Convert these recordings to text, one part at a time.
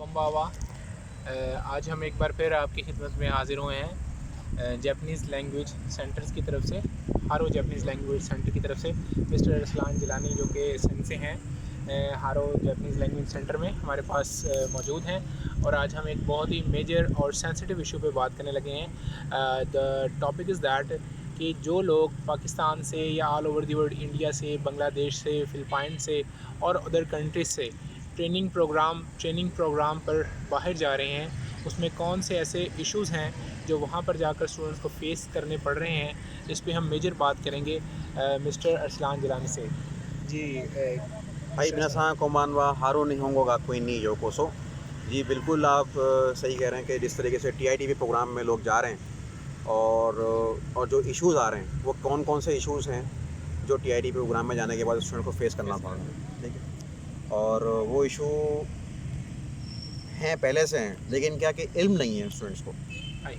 कम्बावा। आज हम एक बार फिर आपकी खिदमत में हाज़िर हुए हैं जैपनीज़ लैंग्वेज सेंटर्स की तरफ से, हारो जैपनीज़ लैंग्वेज सेंटर की तरफ से। मिस्टर अरसलान जिलानी जो कि सिंध से हैं, हारो जैपनीज़ लैंग्वेज सेंटर में हमारे पास मौजूद हैं और आज हम एक बहुत ही मेजर और सेंसिटिव इशू पे बात करने लगे हैं। द टॉपिक इज़ दैट कि जो लोग पाकिस्तान से या all over the world, India से, बांग्लादेश से, फ़िलिपाइन से और अदर कंट्रीज से ट्रेनिंग प्रोग्राम पर बाहर जा रहे हैं, उसमें कौन से ऐसे इश्यूज़ हैं जो वहाँ पर जाकर स्टूडेंट्स को फेस करने पड़ रहे हैं, इस पे हम मेजर बात करेंगे मिस्टर अरसलान जिलानी से। जी हाई मिस्टर मिनासा अरसलान। कोमानवा हारो निहोंगो गा कोई नहीं जो कोसो। जी बिल्कुल, आप सही कह रहे हैं कि जिस तरीके से टीआईटीबी प्रोग्राम में लोग जा रहे हैं और जो इश्यूज़ आ रहे हैं वो कौन कौन से इश्यूज़ हैं जो टीआईटीबी प्रोग्राम में जाने के बाद स्टूडेंट को फेस करना पड़ रहा है, ठीक है। और वो इशू हैं, पहले से हैं, लेकिन क्या कि इल्म नहीं है स्टूडेंट्स को। हाई।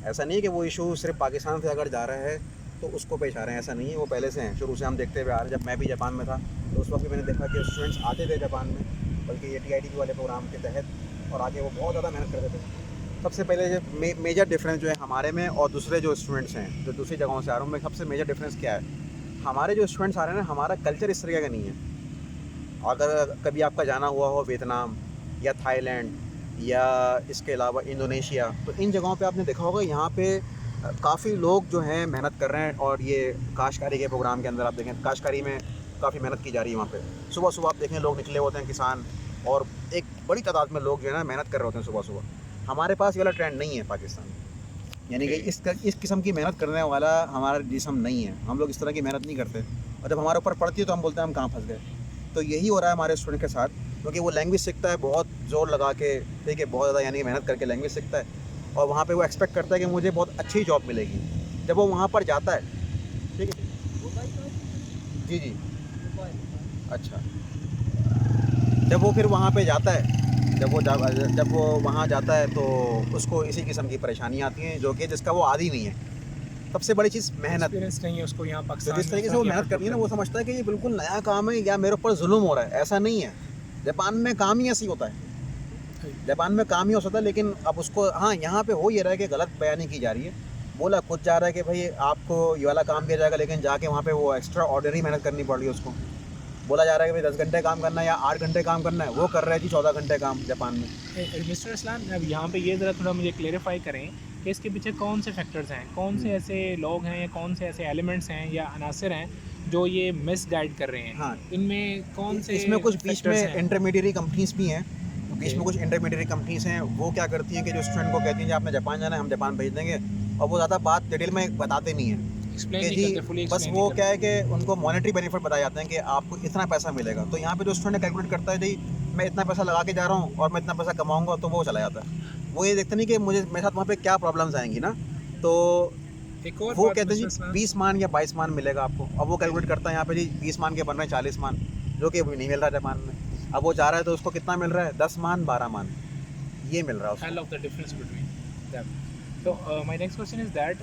ऐसा नहीं है कि वो इशू सिर्फ पाकिस्तान से अगर जा रहा है तो उसको पेश आ रहे हैं, ऐसा नहीं है। वो पहले से हैं, शुरू से हम देखते हुए आ रहे हैं। जब मैं भी जापान में था तो उस वक्त भी मैंने देखा कि स्टूडेंट्स आते थे जापान में, बल्कि ये टीआईटीबी वाले प्रोग्राम के तहत, और आगे वो बहुत ज़्यादा मेहनत करते थे। सबसे पहले जो मेजर डिफरेंस जो है हमारे में और दूसरे जो स्टूडेंट्स हैं जो दूसरी जगहों से आ रहे हैं, सबसे मेजर डिफरेंस क्या है? हमारे जो स्टूडेंट्स आ रहे हैं ना, हमारा कल्चर इस तरीके का नहीं है। अगर कभी आपका जाना हुआ हो वियतनाम या थाईलैंड या इसके अलावा इंडोनेशिया, तो इन जगहों पे आपने देखा होगा यहाँ पे काफ़ी लोग जो हैं मेहनत कर रहे हैं। और ये काश्तकारी के प्रोग्राम के अंदर आप देखें, काश्तकारी में काफ़ी मेहनत की जा रही है वहाँ पे। सुबह सुबह आप देखें लोग निकले होते हैं किसान, और एक बड़ी तादाद में लोग जो है ना मेहनत कर रहे होते हैं सुबह सुबह। हमारे पास ये वाला ट्रेंड नहीं है पाकिस्तान में, यानी कि इस किस्म की मेहनत करने वाला हमारा जिस्म नहीं है। हम लोग इस तरह की मेहनत नहीं करते, और जब हमारे ऊपर पड़ती है तो हम बोलते हैं हम कहाँ फंस गए। तो यही हो रहा है हमारे स्टूडेंट के साथ, क्योंकि वो लैंग्वेज सीखता है बहुत ज़ोर लगा के, ठीक है, बहुत ज़्यादा यानी मेहनत करके लैंग्वेज सीखता है, और वहाँ पे वो एक्सपेक्ट करता है कि मुझे बहुत अच्छी जॉब मिलेगी। जब वो वहाँ पर जाता है, ठीक है, जी जी, अच्छा, जब वो फिर वहाँ पे जाता है, जब वो वहाँ जाता है तो उसको इसी किस्म की परेशानियाँ आती हैं, जो कि जिसका वो आदी नहीं है। सबसे बड़ी चीज़ मेहनत। एक्सपीरियंस नहीं है उसको यहाँ तो पाकिस्तान जिस में तरीके इस से तरह वो की मेहनत करती है ना, वो समझता है कि ये बिल्कुल नया काम है या मेरे ऊपर जुल्म हो रहा है। ऐसा नहीं है, जापान में काम ही ऐसी होता है। जापान में काम ही हो सकता है, लेकिन अब उसको, हाँ, यहाँ पे हो ये रहा है कि गलत बयानी की जा रही है। बोला खुद जा रहा है कि भाई आपको ये वाला काम दिया जाएगा, लेकिन जाके वहाँ पे वो एक्स्ट्रा ऑर्डिनरी मेहनत करनी पड़ रही है उसको। बोला जा रहा है कि भाई 10 घंटे काम करना है या 8 घंटे काम करना है, वो कर रहा है जी 14 घंटे काम जापान में। मिस्टर असलान, अब यहाँ पे ये ज़रा थोड़ा मुझे क्लेरिफाई करें कि इसके पीछे कौन से फैक्टर्स हैं, कौन से ऐसे लोग हैं या कौन से ऐसे एलिमेंट्स हैं या अनासर हैं जो ये मिसगाइड कर रहे हैं। हाँ, इनमें कौन से इसमें कुछ बीच में फैक्टर्स हैं? इंटरमीडिएरी कंपनीज भी हैं। बीच में कुछ इंटरमीडिएरी कंपनीज हैं, वो क्या करती हैं कि जो स्टूडेंट को कहती हैं कि आपने जापान जाना है, हम जापान भेज देंगे, और वो ज़्यादा बात डिटेल में बताते नहीं हैं एक्सप्लेन कि नहीं जी करते, फुली बस एक्सप्लेन वो नहीं क्या है करते। कि उनको मॉनेटरी बेनिफिट बताए जाते हैं कि आपको इतना पैसा मिलेगा। तो यहाँ पे जो स्टूडेंट कैलकुलेट करता है जी मैं इतना पैसा लगा के जा रहा हूँ और मैं इतना पैसा कमाऊँगा, तो वो चला जाता है। वो ये देखते नहीं कि मुझे मेरे साथ वहाँ पे क्या प्रॉब्लम्स आएंगी ना। तो एक और वो बात कहते हैं मिस्टर जी असलान, 20 मान या 22 मान मिलेगा आपको। अब वो कैलकुलेट करता है यहाँ पे जी 20 मान के बन रहे हैं 40 मान, जो कि नहीं मिल रहा है जापान में। अब वो जा रहा है तो उसको कितना मिल रहा है? 10 मान 12 मान ये मिल रहा है hell उसको। of the difference between them. तो my next question is that,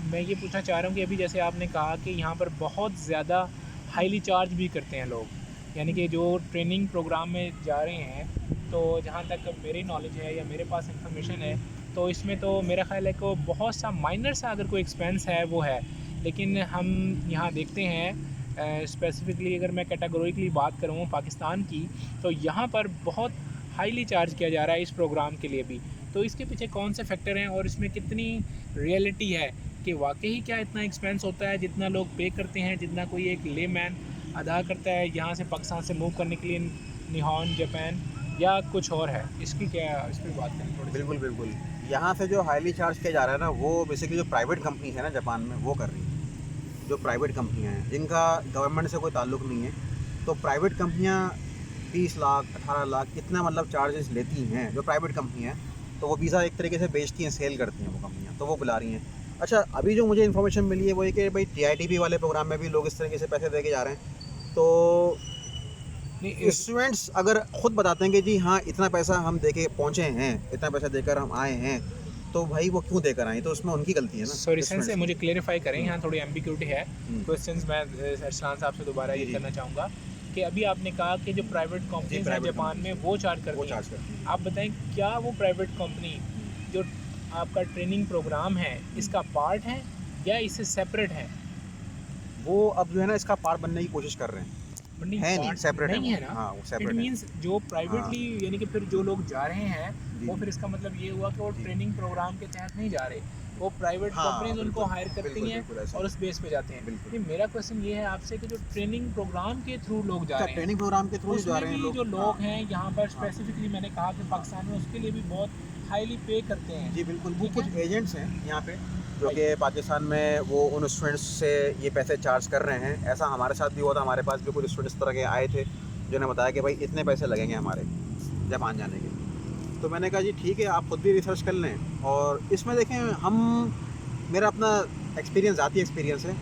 मैं ये पूछना चाह रहा हूँ कि अभी जैसे आपने कहा कि यहाँ पर बहुत ज़्यादा हाईली चार्ज भी करते हैं लोग, यानी कि जो ट्रेनिंग प्रोग्राम में जा रहे हैं, तो जहाँ तक मेरी नॉलेज है या मेरे पास इंफॉर्मेशन है, तो इसमें तो मेरा ख्याल है कि बहुत सा माइनर सा अगर कोई एक्सपेंस है वो है, लेकिन हम यहाँ देखते हैं स्पेसिफिकली अगर मैं कैटेगोरिकली बात करूँ पाकिस्तान की, तो यहाँ पर बहुत हाईली चार्ज किया जा रहा है इस प्रोग्राम के लिए भी। तो इसके पीछे कौन से फैक्टर हैं और इसमें कितनी रियलिटी है कि वाकई क्या इतना एक्सपेंस होता है जितना लोग पे करते हैं, जितना कोई एक लेमैन अदा करता है यहाँ से पाकिस्तान से मूव करने के लिए निहॉन जापान, या कुछ और है? इसकी क्या, इस पर बात करें थोड़ी सी। बिल्कुल बिल्कुल, यहाँ से जो हाईली चार्ज किया जा रहा है ना, वो बेसिकली जो प्राइवेट कंपनीज है ना जापान में, वो कर रही है। जो प्राइवेट कंपनियाँ हैं जिनका गवर्नमेंट से कोई ताल्लुक नहीं है, तो प्राइवेट कंपनियाँ 20 लाख 18 लाख इतना मतलब चार्जेस लेती हैं जो प्राइवेट कंपनी है। तो वो वीज़ा एक तरीके से बेचती हैं, सेल करती हैं वो कंपनियाँ, तो वो बुला रही हैं। अच्छा, अभी जो मुझे इन्फॉर्मेशन मिली है वो ये कि भाई टीआईटीबी वाले प्रोग्राम में भी लोग इस तरीके से पैसे दे के जा रहे हैं। तो नहीं, स्टूडेंट्स अगर खुद बताते हैं कि जी हाँ इतना पैसा हम दे के पहुँचे हैं, इतना पैसा देकर हम आए हैं, तो भाई वो क्यों देकर आए? तो उसमें उनकी गलती है ना, सॉरी सेंस से स्टूडेंट्स मुझे की। क्लेरिफाई करें, यहाँ थोड़ी एम्बिग्यूटी है। हम्म, क्वेश्चंस मैं अरसलान साहब से दोबारा जी ये जी, करना चाहूँगा कि अभी आपने कहा कि जो प्राइवेट कंपनीज हैं private जापान में companies, वो चार्ज वो करती हैं। चार्ज करती हैं। आप बताएं क्या वो प्राइवेट कंपनी जो आपका ट्रेनिंग प्रोग्राम है इसका पार्ट है या इससे सेपरेट है? वो अब जो है ना इसका पार्ट बनने की कोशिश कर रहे हैं, नहीं, है नहीं, पार्ट सेपरेट है नहीं वो। है ना। हाँ, वो इट सेपरेट है। मींस जो हाँ, प्राइवेटली यानी कि फिर जो लोग जा रहे हैं जी, वो जी। फिर इसका मतलब ये हुआ कि वो जी। ट्रेनिंग प्रोग्राम के तहत नहीं जा रहे, वो प्राइवेट हाँ, कंपनीज उनको बिल्कुल, हायर करती बिल्कुल, हैं बिल्कुल ऐसा और ही उस है। बेस पे जाते हैं। बिल्कुल। नहीं, मेरा क्वेश्चन ये है आपसे कि जो ट्रेनिंग प्रोग्राम के थ्रू लोग जा अच्छा, रहे ट्रेनिंग हैं प्रोग्राम के थ्रू जा उसमें रहे हैं भी लोग। जो हाँ, लोग हैं यहाँ पर हाँ, स्पेसिफिकली मैंने कहा कि हाँ। पाकिस्तान में उसके लिए भी बहुत हाईली पे करते हैं। जी बिल्कुल, वो ठीक कुछ है, एजेंट्स हैं यहाँ पे जो राइट। कि पाकिस्तान में वो उन स्टूडेंट्स से ये पैसे चार्ज कर रहे हैं। ऐसा हमारे साथ भी हुआ था, हमारे पास भी कुछ स्टूडेंट्स इस तरह के आए थे जिन्होंने बताया कि भाई इतने पैसे लगेंगे हमारे जापान जाने के। तो मैंने कहा जी ठीक है, आप खुद भी रिसर्च कर लें। और इसमें देखें मेरा अपना एक्सपीरियंस, ज़ाती एक्सपीरियंस है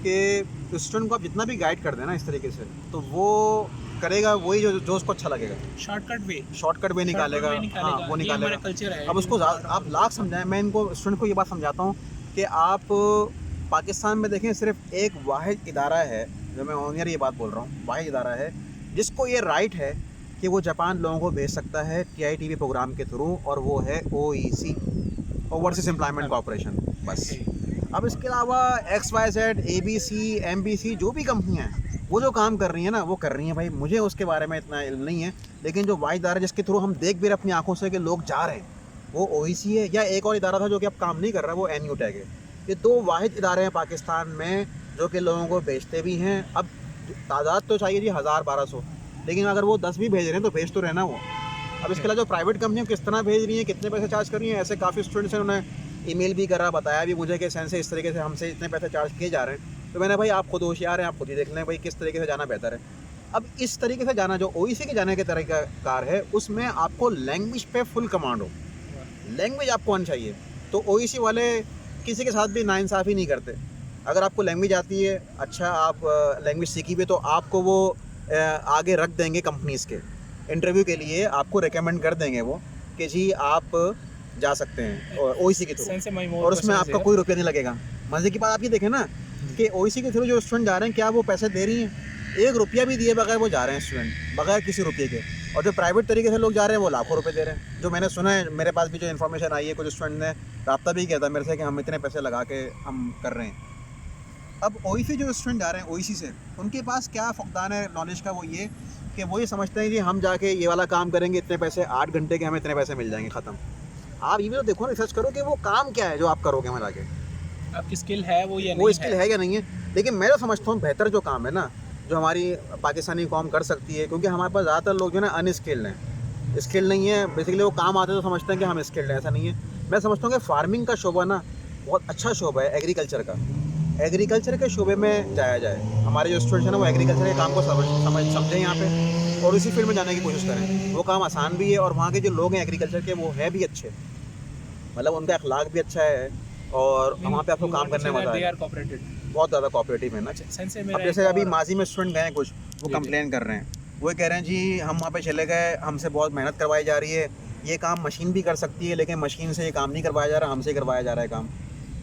कि स्टूडेंट को आप जितना भी गाइड कर दें ना इस तरीके से, तो वो करेगा वही जो उसको अच्छा लगेगा। शॉर्टकट वे शॉर्टकट वे निकालेगा। हाँ, वो ये हमारा निकालेगा। कल्चर है। अब उसको आप लाख समझाएं, मैं इनको स्टूडेंट को ये बात समझाता हूँ कि आप पाकिस्तान में देखें सिर्फ एक वाहिद इदारा है, जो मैं ऑनियर ये बात बोल रहा हूँ, वाहिद इदारा है जिसको ये राइट है कि वो जापान लोगों को भेज सकता है TITB प्रोग्राम के थ्रू, और वो है OEC, ओवरसीज एम्प्लॉयमेंट कॉर्पोरेशन। बस। अब इसके अलावा XYZ, ABC, MBC जो भी कंपनियाँ हैं वो जो काम कर रही हैं ना वो कर रही हैं भाई, मुझे उसके बारे में इतना इल्म नहीं है। लेकिन जो वाहिद इदारा जिसके थ्रू हम देख भी रहे अपनी आंखों से कि लोग जा रहे हैं, वो OEC है, या एक और इदारा था जो कि अब काम नहीं कर रहा, वो NUTAG है। ये दो वाहिद इदारे हैं पाकिस्तान में जो कि लोगों को भेजते भी हैं। अब तादाद तो चाहिए जी 1000-1200, लेकिन अगर वो 10 भी भेज रहे हैं तो भेज तो रहना वो। अब इसके अलावा जो प्राइवेट कंपनियाँ किस तरह भेज रही हैं, कितने पैसे चार्ज कर रही हैं, ऐसे काफ़ी स्टूडेंट्स हैं, उन्होंने ईमेल भी करा, बताया भी मुझे कि सेंस से इस तरीके से हमसे इतने पैसे चार्ज किए जा रहे हैं। तो मैंने भाई आप खुद होशियार हैं, आप खुद ही देख लें भाई किस तरीके से जाना बेहतर है। अब इस तरीके से जाना जो OEC के जाने के तरीका कार है, उसमें आपको लैंग्वेज पे फुल कमांड हो, लैंग्वेज आपको आनी चाहिए। तो OEC वाले किसी के साथ भी नाइंसाफ़ी नहीं करते। अगर आपको लैंग्वेज आती है, अच्छा आप लैंग्वेज सीखी भी, तो आपको वो आगे रख देंगे कंपनीज़ के इंटरव्यू के लिए, आपको रिकमेंड कर देंगे वो कि जी आप जा सकते हैं OEC के थ्रू, और उसमें आपका कोई रुपया नहीं लगेगा। मज़े की बात आप ये देखें ना कि OEC के थ्रू जो स्टूडेंट जा रहे हैं, क्या वो पैसे दे रही हैं? 1 रुपया भी दिए बगैर वो जा रहे हैं स्टूडेंट, बगैर किसी रुपये के। और जो प्राइवेट तरीके से लोग जा रहे हैं वो लाखों रुपए दे रहे हैं। जो मैंने सुना है, मेरे पास भी जो इन्फॉर्मेशन आई है, कुछ स्टूडेंट ने रब्ता भी किया था मेरे से कि हम इतने पैसे लगा के हम कर रहे हैं। अब OEC जो स्टूडेंट जा रहे हैं OEC से, उनके पास क्या फुकदान है नॉलेज का, वो ये कि वो ये समझते हैं कि हम जाके ये वाला काम करेंगे, इतने पैसे 8 घंटे के हमें इतने पैसे मिल जाएंगे, ख़त्म। आप ये भी तो देखो, रिसर्च करो कि वो काम क्या है जो आप करोगे वहाँ जाके, आपकी स्किल है वो या वो नहीं स्किल है या नहीं है। लेकिन मैं तो समझता हूँ बेहतर जो काम है ना, जो हमारी पाकिस्तानी कौम कर सकती है, क्योंकि हमारे पास ज़्यादातर लोग जो है ना अनस्किल्ड हैं, स्किल नहीं है। बेसिकली वो काम आते तो समझते हैं कि हम स्किल्ड हैं, ऐसा नहीं है। मैं समझता हूँ कि फार्मिंग का शोबा ना बहुत अच्छा शोबा है, एग्रीकल्चर का। एग्रीकल्चर के शोबे में जाया जाए, हमारे जो स्टूडेंट्स हैं ना वो एग्रीकल्चर के काम को समझें यहाँ पे, और इसी फील्ड में जाने की कोशिश करें। वो काम आसान भी है, और वहाँ के जो लोग हैं एग्रीकल्चर के, वो हैं भी अच्छे, मतलब उनका अखलाक भी अच्छा है, और वहाँ पे आपको काम करने में मजा आएगा। बहुत ज़्यादा कोऑपरेटिव है ना। अब जैसे अभी माजी में स्टूडेंट गए हैं कुछ, वो कंप्लेन कर रहे हैं, वो कह रहे हैं जी हम वहाँ पे चले गए, हमसे बहुत मेहनत करवाई जा रही है, ये काम मशीन भी कर सकती है लेकिन मशीन से ये काम नहीं करवाया जा रहा, हमसे करवाया जा रहा है काम,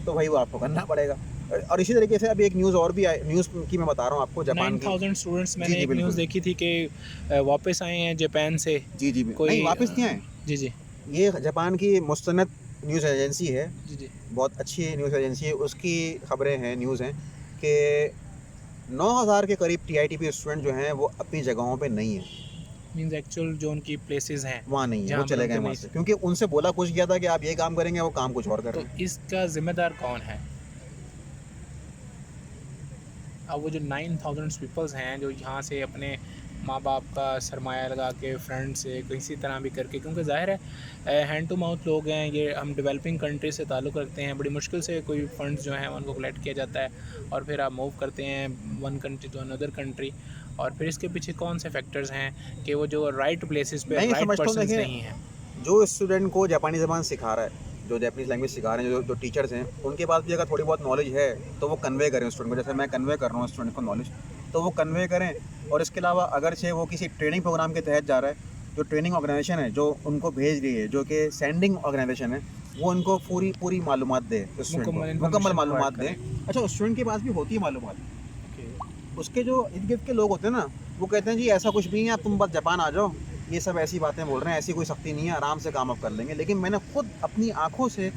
तो भाई वो आपको करना पड़ेगा। और इसी तरीके से अभी एक न्यूज़ और भी आई, न्यूज़ की मैं बता रहा हूँ आपको, जापान की 9000 स्टूडेंट्स मैंने एक न्यूज़ देखी थी कि वापस आए हैं जापान से। जी जी, कोई नहीं वापस नहीं आए। जी जी, ये जापान की मुस्तनद न्यूज़ एजेंसी है, जी जी, बहुत अच्छी न्यूज़ एजेंसी है, उसकी खबरें हैं, न्यूज़ हैं कि 9000 के करीब TITB स्टूडेंट जो हैं वो अपनी जगहों पे नहीं है, मींस एक्चुअल जो उनकी प्लेसेस हैं वहाँ नहीं है, जहाँ वो पर चले उनके गए वहाँ नहीं- से, क्योंकि उनसे बोला कुछ गया था कि आप ये काम करेंगे, वो काम कुछ और कर तो रहे हैं। इसका जिम्मेदार कौन है? अब वो जो 9000 पीपल्स हैं जो यहाँ से अपने माँ बाप का सरमाया लगा के, फ्रेंड से किसी तरह भी करके, क्योंकि ज़ाहिर है हैंड टू माउथ लोग हैं ये, हम डेवलपिंग कंट्री से ताल्लुक़ रखते हैं, बड़ी मुश्किल से कोई फंड्स जो हैं उनको कलेक्ट किया जाता है, और फिर आप मूव करते हैं one country to another country, और फिर इसके पीछे कौन से फैक्टर्स हैं कि वो जो राइट प्लेसेस पे नहीं, राइट समझता हूँ, पर्सन्स देखिए, नहीं हैं। जो स्टूडेंट को जापानी ज़बान सिखा रहा है, जो जापानीज़ लैंग्वेज सिखा रहे हैं, जो टीचर्स हैं, उनके पास भी अगर थोड़ी बहुत नॉलेज है तो वो कन्वे करें स्टूडेंट को, जैसे मैं कन्वे कर रहा हूँ स्टूडेंट को नॉलेज, तो वो कन्वे करें। और इसके अलावा अगर से वो किसी ट्रेनिंग प्रोग्राम के तहत जा रहा है, जो ट्रेनिंग ऑर्गेनाइजेशन है जो उनको भेज रही है, जो कि सेंडिंग ऑर्गेनाइजेशन है, वो उनको पूरी मालूमात दे, मुकम्मल मालूमात दे। अच्छा, स्टूडेंट के पास भी होती है मालूमात, उसके जो इर्द गिर्द के लोग होते हैं ना, वो कहते हैं जी ऐसा कुछ भी नहीं है, आप तुम बस जापान आ जाओ, ये सब ऐसी बातें बोल रहे हैं, ऐसी कोई सख्ती नहीं है, आराम से काम आप कर लेंगे। लेकिन मैंने खुद अपनी आँखों से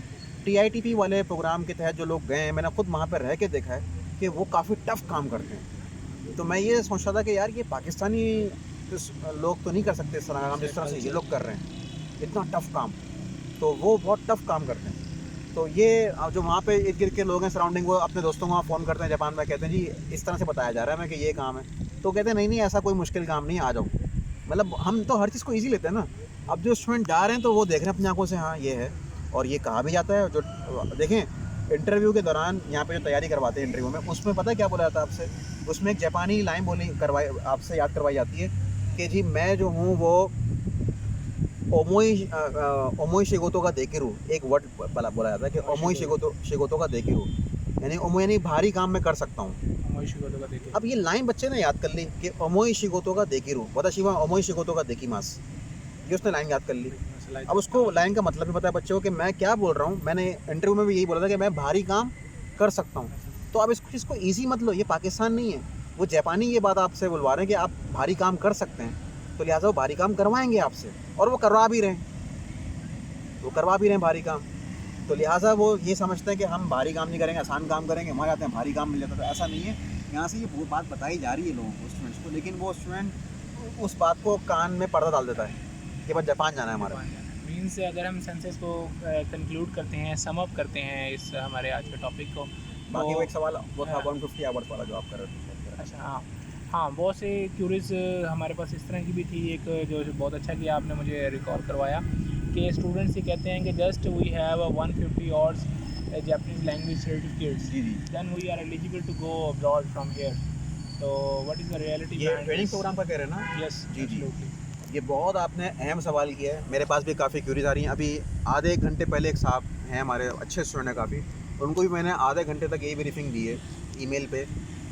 टीआईटीपी वाले प्रोग्राम के तहत जो लोग गए हैं, मैंने खुद वहाँ पर रह के देखा है कि वो काफ़ी टफ़ काम करते हैं। तो मैं ये सोच रहा था कि यार ये पाकिस्तानी लोग तो नहीं कर सकते इस तरह का काम जिस तरह से ये लोग कर रहे हैं, इतना टफ़ काम। तो वो बहुत टफ़ काम करते हैं। तो ये जो वहाँ पे इर्द गिर्द के लोग हैं सराउंडिंग, वो अपने दोस्तों को वहाँ फ़ोन करते हैं जापान में, कहते हैं जी इस तरह से बताया जा रहा है हमें कि ये काम है। तो कहते हैं नहीं नहीं ऐसा कोई मुश्किल काम नहीं है, आ जाओ। मतलब हम तो हर चीज़ को ईज़ी लेते हैं ना। अब जो स्टूडेंट जा रहे हैं तो वो देख रहे हैं अपनी आँखों से, हाँ ये है। और ये कहा भी जाता है, जो देखें इंटरव्यू के दौरान यहाँ पे जो तैयारी करवाते हैं इंटरव्यू में, उसमें पता है क्या बोला जाता है आपसे? उसमें एक जापानी लाइन बोली करवाई, आपसे याद करवाई जाती है कि जी मैं जो हूँ वो ओमोई शिगोतो का देकिरू, एक वर्ड बोला जाता है कि ओमोई शिगोतो का देकिरू, यानी ओमोई यानी भारी काम मैं कर सकता हूँ। अब ये लाइन बच्चे ने याद कर ली कि ओमोई शिगोतो का देकिरू, वताशी वा ओमोई शिगोतो का देकिमास, ये उसने लाइन याद कर ली। अब उसको लाइन का मतलब भी पता है बच्चों को कि मैं क्या बोल रहा हूँ। मैंने इंटरव्यू में भी यही बोला था कि मैं भारी काम कर सकता हूँ। तो अब इसको ईजी मत लो, ये पाकिस्तान नहीं है। वो जापानी ये बात आपसे बुलवा रहे हैं कि आप भारी काम कर सकते हैं, तो लिहाजा वो भारी काम करवाएंगे आपसे, और वो करवा भी रहे हैं, भारी काम। तो लिहाजा वो ये समझते हैं कि हम भारी काम नहीं करेंगे, आसान काम करेंगे, वहाँ जाते हैं भारी काम मिल जाता है। तो ऐसा नहीं है। यहाँ से ये बात बताई जा रही है लोगों को, स्टूडेंट्स को, लेकिन वो स्टूडेंट उस बात को कान में पर्दा डाल देता है कि बस जापान जाना है हमारा। मीन्स अगर हम सेंसेस को कंक्लूड करते हैं, सम अप करते हैं इस हमारे आज के टॉपिक को, बाकी वो एक सवाल वो था 150 आवर्स वाला जो आप कर रहे थे। अच्छा हाँ हाँ, बहुत से क्यूरीज हमारे पास इस तरह की भी थी। एक जो बहुत अच्छा किया आपने मुझे रिकॉल करवाया कि स्टूडेंट्स ये कहते हैं कि just we have 150 hours Japanese language certificates, जी जी, then we are eligible to go abroad from here. तो व्हाट इज़ द रियलिटी? ये ट्रेनिंग प्रोग्राम का कह रहे हैं ना? यस जी जी, ये बहुत आपने अहम सवाल किया है। मेरे पास भी काफ़ी क्यूरीज आ रही हैं। अभी आधे एक घंटे पहले एक साहब हैं हमारे, अच्छे स्टूडेंट हैं काफ़ी, उनको भी मैंने आधे घंटे तक यही ब्रीफिंग दी है ईमेल पे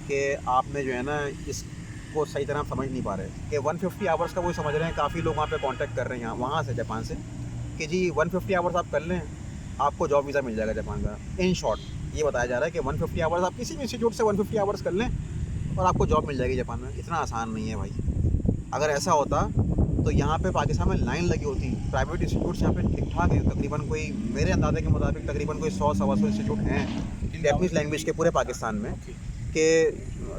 कि आपने जो है ना इसको सही तरह समझ नहीं पा रहे कि 150 आवर्स का वो समझ रहे हैं। काफ़ी लोग वहाँ पे कांटेक्ट कर रहे हैं वहाँ से, जापान से, कि जी 150 आवर्स आप कर लें, आपको जॉब वीज़ा मिल जाएगा जापान का। इन शॉर्ट ये बताया जा रहा है कि 150 आवर्स आप किसी भी इंस्टीट्यूट से 150 आवर्स कर लें और आपको जॉब मिल जाएगी जापान में। इतना आसान नहीं है भाई। अगर ऐसा होता तो यहाँ पे पाकिस्तान में लाइन लगी होती। प्राइवेट इंस्टीट्यूट्स यहाँ पे ठीक ठाक हैं, तकरीबन कोई मेरे अंदाजे के मुताबिक तकरीबन कोई 100-125 इंस्टीट्यूट हैं जापानीज़ लैंग्वेज के पूरे पाकिस्तान में, कि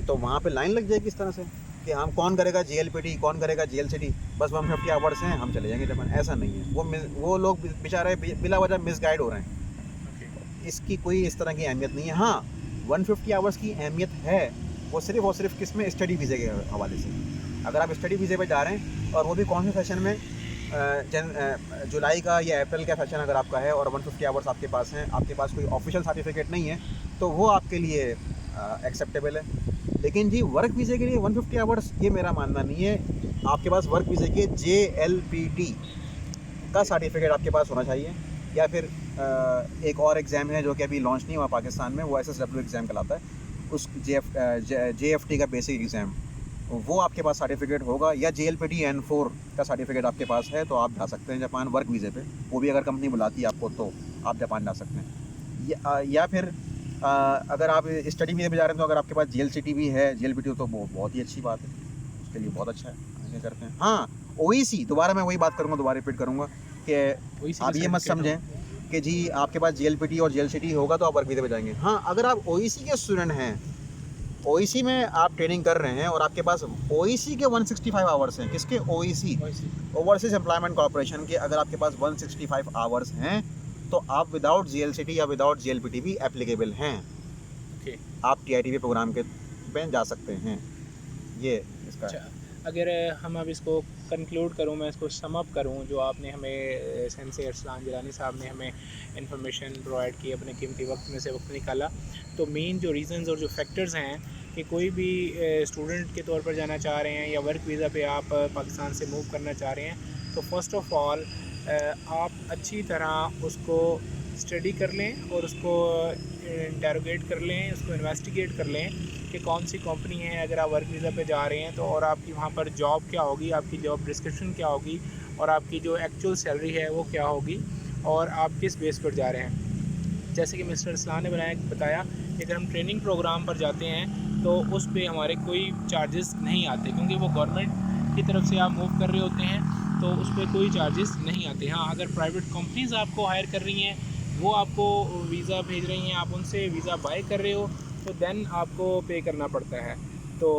तो वहाँ पे लाइन लग जाएगी इस तरह से कि हम कौन करेगा GLPT, कौन करेगा GLCT, बस 150 आवर्स हैं हम चले जाएंगे जापान। ऐसा नहीं है। वो लोग बेचारे बिला वजह मिसगाइड हो रहे हैं। इसकी कोई इस तरह की अहमियत नहीं है। हाँ, 150 आवर्स की अहमियत है, वो सिर्फ किस में, स्टडी वीज़े के हवाले से। अगर आप स्टडी वीज़े पे जा रहे हैं और वो भी कौन से सेशन में, जुलाई का या अप्रैल का सेशन अगर आपका है और 150 आवर्स आपके पास हैं, आपके पास कोई ऑफिशियल सर्टिफिकेट नहीं है, तो वो आपके लिए एक्सेप्टेबल है। लेकिन जी वर्क वीज़े के लिए 150 आवर्स, ये मेरा मानना नहीं है। आपके पास वर्क वीज़े के JLPT का सर्टिफिकेट आपके पास होना चाहिए, या फिर एक और एग्ज़ाम है जो कि अभी लॉन्च नहीं हुआ पाकिस्तान में, वो SSW एग्ज़ाम कहलाता है, उस JFT का बेसिक एग्ज़ाम, वो आपके पास सर्टिफिकेट होगा, या JLPT N4 का सर्टिफिकेट आपके पास है, तो आप जा सकते हैं जापान वर्क वीज़े पे। वो भी अगर कंपनी बुलाती है आपको तो आप जापान जा सकते हैं। या फिर अगर आप स्टडी वीज़े पे जा रहे हैं तो अगर आपके पास GLCT भी है, GLPT, तो वो बहुत ही अच्छी बात है, उसके लिए बहुत अच्छा है, आगे करते हैं। हाँ, OEC, दोबारा मैं वही बात करूँगा, दोबारा रिपीट करूँगा कि आप ये मत समझें कि जी आपके पास GLPT और GLCT होगा तो आप वर्क वीज़े पे जाएंगे। हाँ, अगर आप OEC के स्टूडेंट हैं, OEC में आप ट्रेनिंग कर रहे हैं और आपके पास OEC के 165 आवर्स हैं, किसके? OEC, ओवरसीज एम्प्लॉयमेंट कॉर्पोरेशन के, अगर आपके पास 165 आवर्स हैं तो आप विदाउट GLCT या विदाउट GLPT भी एप्लीकेबल हैं। आप TITP प्रोग्राम के पे जा सकते हैं। ये इसका अच्छा, अगर हम अब इसको कंक्लूड करूँ, मैं इसको सम अप करूँ, जो आपने हमें सेंसे अरसलान जिलानी साहब ने हमें इन्फॉर्मेशन प्रोवाइड की, अपने कीमती वक्त में से वक्त निकाला, तो मेन जो रीज़न्स और जो फैक्टर्स हैं कि कोई भी स्टूडेंट के तौर पर जाना चाह रहे हैं या वर्क वीज़ा पे आप पाकिस्तान से मूव करना चाह रहे हैं, तो फ़र्स्ट ऑफ़ ऑल आप अच्छी तरह उसको स्टडी कर लें और उसको इंटेरोगेट कर लें, उसको इन्वेस्टिगेट कर लें कि कौन सी कंपनी है अगर आप वर्क वीज़ा पे जा रहे हैं तो, और आपकी वहाँ पर जॉब क्या होगी, आपकी जॉब डिस्क्रिप्शन क्या होगी, और आपकी जो एक्चुअल सैलरी है वो क्या होगी, और आप किस बेस पर जा रहे हैं। जैसे कि मिस्टर इस्लाम ने बताया कि अगर हम ट्रेनिंग प्रोग्राम पर जाते हैं तो उस पे हमारे कोई चार्जेस नहीं आते, क्योंकि वो गवर्नमेंट की तरफ से आप मूव कर रहे होते हैं, तो उस पर कोई चार्जेस नहीं आते। हाँ, अगर प्राइवेट कंपनीज़ आपको हायर कर रही हैं, वो आपको वीज़ा भेज रही हैं, आप उनसे वीज़ा बाय कर रहे हो, तो देन आपको पे करना पड़ता है। तो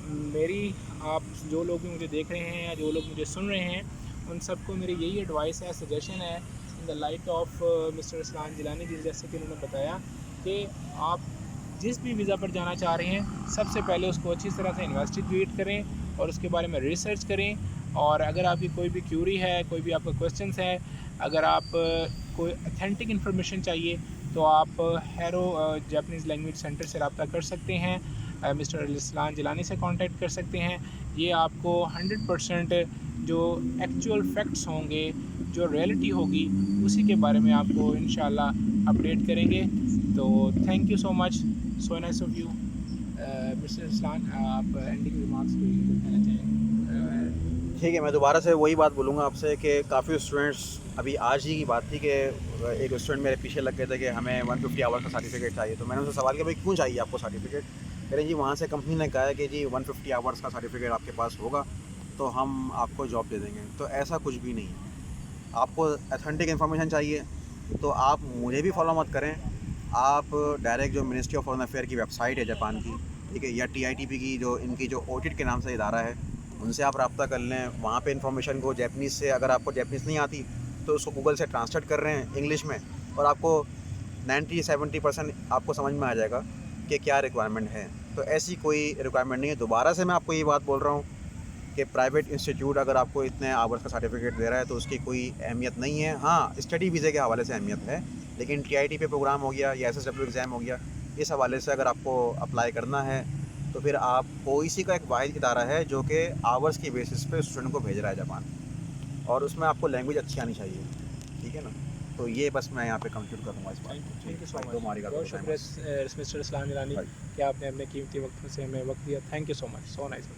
मेरी, आप जो लोग भी मुझे देख रहे हैं या जो लोग मुझे सुन रहे हैं, उन सबको मेरी यही एडवाइस है, सजेशन है, in the light of mister Islan Jilani ji, जैसे कि उन्होंने बताया कि आप जिस भी वीज़ा पर जाना चाह रहे हैं, सबसे पहले उसको अच्छी तरह से इन्वेस्टिगेट करें और उसके बारे में रिसर्च करें। और अगर आपकी कोई भी क्यूरी है, कोई भी आपका क्वेश्चंस है, अगर आप कोई अथेंटिक इन्फॉर्मेशन चाहिए, तो आप हैरो जापानीज़ लैंग्वेज सेंटर से रब्ता कर सकते हैं, मिस्टर इस्लान जिलानी से कांटेक्ट कर सकते हैं। ये आपको 100% जो एक्चुअल फैक्ट्स होंगे, जो रियलिटी होगी, उसी के बारे में आपको इंशाल्लाह अपडेट करेंगे। तो thank you so much, so nice of you. Mister Islan, आप एंडिंग रिमार्क्स कोई कहना चाहें? ठीक है, मैं दोबारा से वही बात बोलूँगा आपसे कि काफ़ी स्टूडेंट्स, अभी आज ही की बात थी कि एक स्टूडेंट मेरे पीछे लग गए थे कि हमें 150 आवर्स का सर्टिफिकेट चाहिए। तो मैंने उनसे सवाल किया, भाई क्यों चाहिए आपको सर्टिफिकेट? कह रहे जी वहाँ से कंपनी ने कहा है कि जी 150 आवर्स का सर्टिफिकेट आपके पास होगा तो हम आपको जॉब दे देंगे। तो ऐसा कुछ भी नहीं है। आपको अथेंटिक इन्फॉर्मेशन चाहिए तो आप मुझे भी फॉलो मत करें, आप डायरेक्ट जो मिनिस्ट्री ऑफ फॉरेन अफेयर की वेबसाइट है जापान की, ठीक है, या TITP की जो इनकी जो ऑडिट के नाम से इदारा है, उनसे आप रब्ता कर लें। वहाँ पे इन्फॉर्मेशन को जैपनीज़ से, अगर आपको जैपनीज़ नहीं आती तो उसको गूगल से ट्रांसलेट कर रहे हैं इंग्लिश में, और आपको 90-70% आपको समझ में आ जाएगा कि क्या रिक्वायरमेंट है। तो ऐसी कोई रिक्वायरमेंट नहीं है। दोबारा से मैं आपको ये बात बोल रहा हूँ कि प्राइवेट इंस्टीट्यूट अगर आपको इतने आवर्स का सर्टिफिकेट दे रहा है तो उसकी कोई अहमियत नहीं है। हाँ, स्टडी वीज़े के हवाले से अहमियत है, लेकिन TITP प्रोग्राम हो गया या SSW एग्ज़ाम हो गया, इस हवाले से अगर आपको अप्लाई करना है तो फिर आप OEC का एक वाहिद इदारा है जो कि आवर्स की बेसिस पे स्टूडेंट को भेज रहा है जापान, और उसमें आपको लैंग्वेज अच्छी आनी चाहिए, ठीक है ना। तो ये बस मैं यहाँ पे कंक्लूड करूँगा इस बात को। थैंक यू सो भाई, मच, तो हमारी बहुत शुक्रिया मिस्टर इस्लान जिलानी भाई। कि आपने अपने कीमती वक्त से हमें वक्त दिया। Thank you so much, so nice.